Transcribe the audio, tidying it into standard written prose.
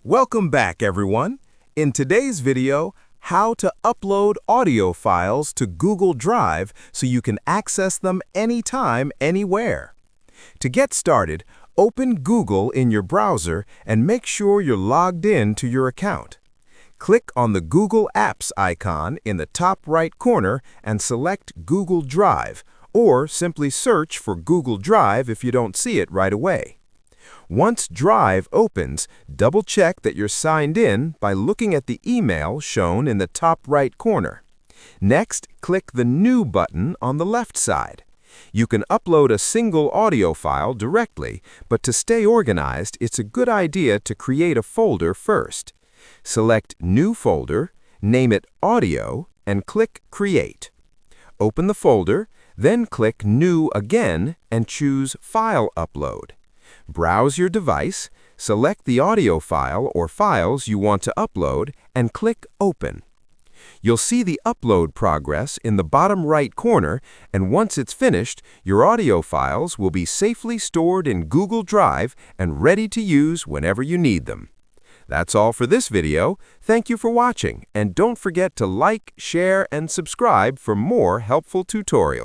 Welcome back, everyone. In today's video, how to upload audio files to Google Drive so you can access them anytime, anywhere. To get started, open Google in your browser and make sure you're logged in to your account. Click on the Google Apps icon in the top right corner and select Google Drive, or simply search for Google Drive if you don't see it right away. Once Drive opens, double-check that you're signed in by looking at the email shown in the top right corner. Next, click the New button on the left side. You can upload a single audio file directly, but to stay organized, it's a good idea to create a folder first. Select New Folder, name it Audio, and click Create. Open the folder, then click New again and choose File Upload. Browse your device, select the audio file or files you want to upload, and click Open. You'll see the upload progress in the bottom right corner, and once it's finished, your audio files will be safely stored in Google Drive and ready to use whenever you need them. That's all for this video. Thank you for watching, and don't forget to like, share, and subscribe for more helpful tutorials.